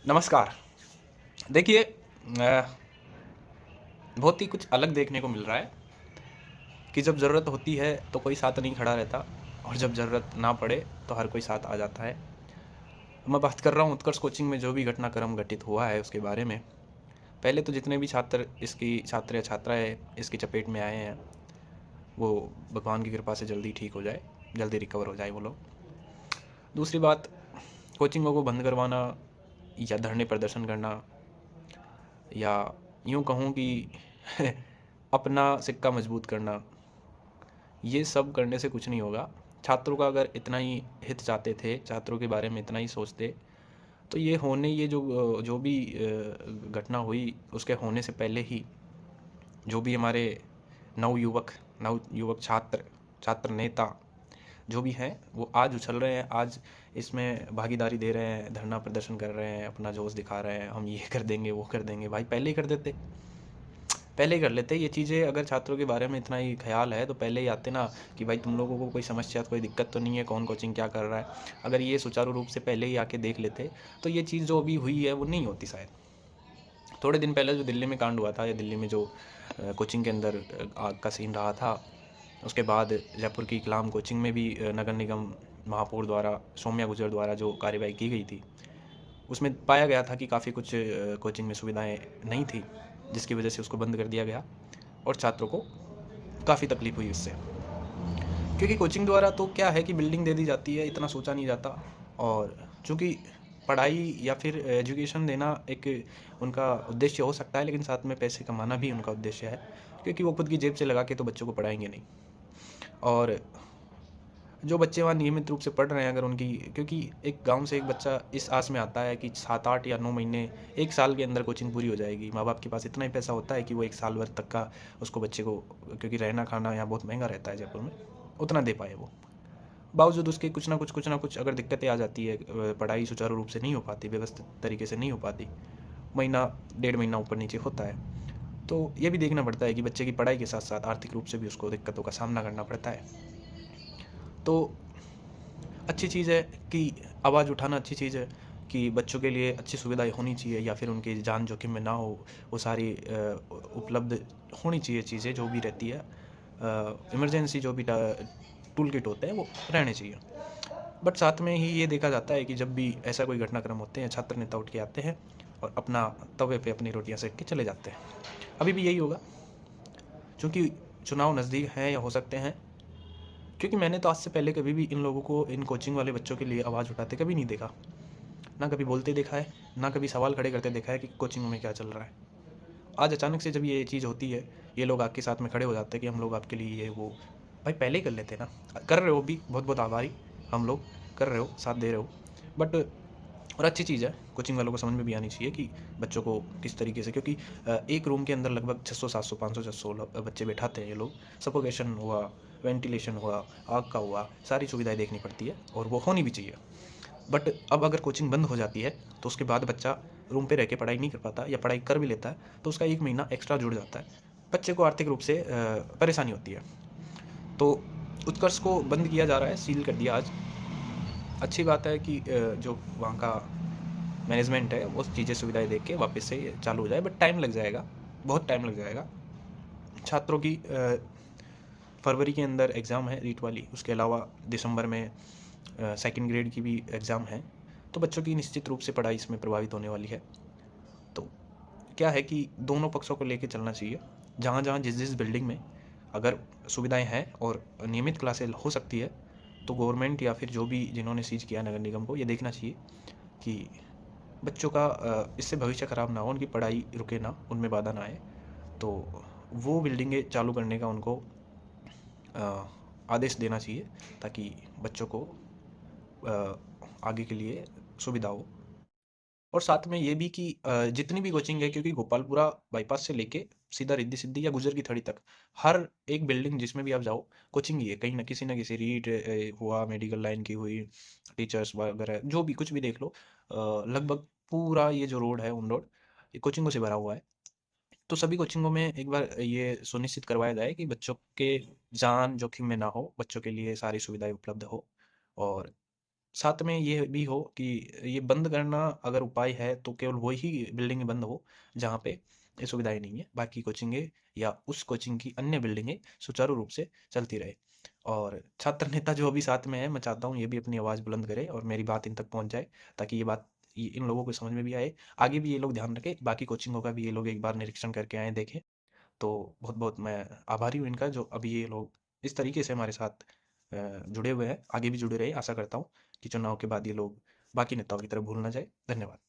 नमस्कार। देखिए बहुत ही कुछ अलग देखने को मिल रहा है कि जब ज़रूरत होती है तो कोई साथ नहीं खड़ा रहता और जब ज़रूरत ना पड़े तो हर कोई साथ आ जाता है। मैं बात कर रहा हूँ उत्कर्ष कोचिंग में जो भी घटनाक्रम घटित हुआ है उसके बारे में। पहले तो जितने भी छात्र या छात्राएँ इसकी चपेट में आए हैं, वो भगवान की कृपा से जल्दी ठीक हो जाए, जल्दी रिकवर हो जाए वो लोग। दूसरी बात, कोचिंगों को बंद करवाना या धरने प्रदर्शन करना या यूँ कहूँ कि अपना सिक्का मजबूत करना, ये सब करने से कुछ नहीं होगा। छात्रों का अगर इतना ही हित चाहते थे, छात्रों के बारे में इतना ही सोचते, तो ये जो भी घटना हुई उसके होने से पहले ही जो भी हमारे नवयुवक छात्र, छात्र नेता जो भी हैं, वो आज उछल रहे हैं, आज इसमें भागीदारी दे रहे हैं, धरना प्रदर्शन कर रहे हैं, अपना जोश दिखा रहे हैं, हम ये कर देंगे, वो कर देंगे। भाई पहले ही कर देते, पहले ही कर लेते ये चीज़ें। अगर छात्रों के बारे में इतना ही ख्याल है तो पहले ही आते ना कि भाई तुम लोगों को कोई समस्या, कोई दिक्कत तो नहीं है, कौन कोचिंग क्या कर रहा है। अगर ये सुचारू रूप से पहले ही आके देख लेते तो ये चीज़ जो अभी हुई है वो नहीं होती शायद। थोड़े दिन पहले जो दिल्ली में कांड हुआ था, या दिल्ली में जो कोचिंग के अंदर आग का सीन रहा था, उसके बाद जयपुर की इकलाम कोचिंग में भी नगर निगम महापौर द्वारा, सौम्या गुजर द्वारा जो कार्रवाई की गई थी, उसमें पाया गया था कि काफ़ी कुछ कोचिंग में सुविधाएं नहीं थी, जिसकी वजह से उसको बंद कर दिया गया और छात्रों को काफ़ी तकलीफ हुई इससे। क्योंकि कोचिंग द्वारा तो क्या है कि बिल्डिंग दे दी जाती है, इतना सोचा नहीं जाता। और चूँकि पढ़ाई या फिर एजुकेशन देना एक उनका उद्देश्य हो सकता है, लेकिन साथ में पैसे कमाना भी उनका उद्देश्य है, क्योंकि वो खुद की जेब से लगा के तो बच्चों को पढ़ाएंगे नहीं। और जो बच्चे वहाँ नियमित रूप से पढ़ रहे हैं, अगर उनकी, क्योंकि एक गाँव से एक बच्चा इस आस में आता है कि 7-8 या 9 महीने, 1 साल के अंदर कोचिंग पूरी हो जाएगी। माँ-बाप के पास इतना ही पैसा होता है कि वो 1 साल भर तक का उसको, बच्चे को, क्योंकि रहना-खाना यहाँ बहुत महँगा रहता है जयपुर में, उतना दे पाए वो। बावजूद उसके कुछ ना कुछ अगर दिक्कतें आ जाती है, पढ़ाई सुचारू रूप से नहीं हो पाती, व्यवस्थित तरीके से नहीं हो पाती, महीना, डेढ़ महीना ऊपर-नीचे होता है, तो ये भी देखना पड़ता है कि बच्चे की पढ़ाई के साथ-साथ आर्थिक रूप से भी उसको दिक्कतों का सामना करना पड़ता है। तो अच्छी चीज़ है कि आवाज़ उठाना, अच्छी चीज़ है कि बच्चों के लिए अच्छी सुविधाएँ होनी चाहिए, या फिर उनकी जान जोखिम में ना हो, वो सारी उपलब्ध होनी चाहिए चीज़ें जो भी रहती है। इमरजेंसी जो भी टूल किट होते हैं वो रहने चाहिए। बट साथ में ही ये देखा जाता है कि जब भी ऐसा कोई घटनाक्रम होते हैं, छात्र नेता उठ के आते हैं और अपना तवे पे अपनी रोटियां सेक के चले जाते हैं। अभी भी यही होगा, क्योंकि चुनाव नज़दीक हैं या हो सकते हैं। क्योंकि मैंने तो आज से पहले कभी भी इन लोगों को, इन कोचिंग वाले बच्चों के लिए आवाज़ उठाते कभी नहीं देखा। ना कभी बोलते देखा है, ना कभी सवाल खड़े करते देखा है कि कोचिंगों में क्या चल रहा है। आज अचानक से जब ये चीज़ होती है, ये लोग आपके साथ में खड़े हो जाते हैं कि हम लोग आपके लिए ये वो। भाई पहले ही कर लेते ना, कर रहे हो भी, बहुत बहुत आभारी। हम लोग कर रहे हो, साथ दे रहे हो। बट और अच्छी चीज़ है, कोचिंग वालों को समझ में भी आनी चाहिए कि बच्चों को किस तरीके से, क्योंकि एक रूम के अंदर लगभग 600, 700, 500, 600 बच्चे बैठाते हैं ये लोग। सफोकेशन हुआ, वेंटिलेशन हुआ, आग का हुआ, सारी सुविधाएं देखनी पड़ती है और वो होनी भी चाहिए। बट अब अगर कोचिंग बंद हो जाती है तो उसके बाद बच्चा रूम पे रह के पढ़ाई नहीं कर पाता, या पढ़ाई कर भी लेता है तो उसका 1 महीना एक्स्ट्रा जुड़ जाता है। बच्चे को आर्थिक रूप से परेशानी होती है। तो उत्कर्ष को बंद किया जा रहा है, सील कर दिया आज। अच्छी बात है कि जो वहाँ का मैनेजमेंट है वो चीज़ें, सुविधाएं देख के वापस से ये चालू हो जाए, बट टाइम लग जाएगा, बहुत टाइम लग जाएगा। छात्रों की फरवरी के अंदर एग्ज़ाम है रीट वाली, उसके अलावा दिसंबर में सेकंड ग्रेड की भी एग्ज़ाम है। तो बच्चों की निश्चित रूप से पढ़ाई इसमें प्रभावित होने वाली है। तो क्या है कि दोनों पक्षों को लेके चलना चाहिए। जहाँ-जहाँ, जिस-जिस बिल्डिंग में अगर सुविधाएँ हैं और नियमित क्लासें हो सकती है, तो गवर्नमेंट या फिर जो भी जिन्होंने सीज़ किया नगर निगम को, ये देखना चाहिए कि बच्चों का इससे भविष्य ख़राब ना हो, उनकी पढ़ाई रुके ना, उनमें बाधा ना आए। तो वो बिल्डिंगें चालू करने का उनको आदेश देना चाहिए, ताकि बच्चों को आगे के लिए सुविधा हो। और साथ में ये भी कि जितनी भी कोचिंग है, क्योंकि गोपालपुरा बाईपास से लेके सीधा रिद्धी-सिद्धी या गुजर की थड़ी तक, हर एक बिल्डिंग जिसमें भी आप जाओ, कोचिंग ही है। कहीं न किसी रीट हुआ, मेडिकल लाइन की हुई, टीचर्स वगैरह, जो भी कुछ भी देख लो, लगभग पूरा ये जो रोड है, ऑन रोड, ये कोचिंगों से भरा हुआ है। तो सभी कोचिंगों में एक बार ये सुनिश्चित करवाया जाए कि बच्चों के जान जोखिम में ना हो, बच्चों के लिए सारी सुविधाएँ उपलब्ध हो। और साथ में ये भी हो कि ये बंद करना अगर उपाय है तो केवल वही बिल्डिंगें बंद हो जहाँ पे ये सुविधाएँ नहीं है। बाकी कोचिंगें या उस कोचिंग की अन्य बिल्डिंगें सुचारू रूप से चलती रहे। और छात्र नेता जो अभी साथ में है, मैं चाहता हूँ ये भी अपनी आवाज़ बुलंद करे और मेरी बात इन तक पहुँच जाए, ताकि ये बात इन लोगों को समझ में भी आए। आगे भी ये लोग ध्यान रखें, बाकी कोचिंगों का भी ये लोग एक बार निरीक्षण करके आएँ, देखें। तो बहुत-बहुत मैं आभारी हूँ इनका, जो अभी ये लोग इस तरीके से हमारे साथ जुड़े हुए हैं, आगे भी जुड़े रहे। आशा करता हूँ कि चुनाव के बाद ये लोग बाकी नेताओं की तरह भूल ना जाए। धन्यवाद।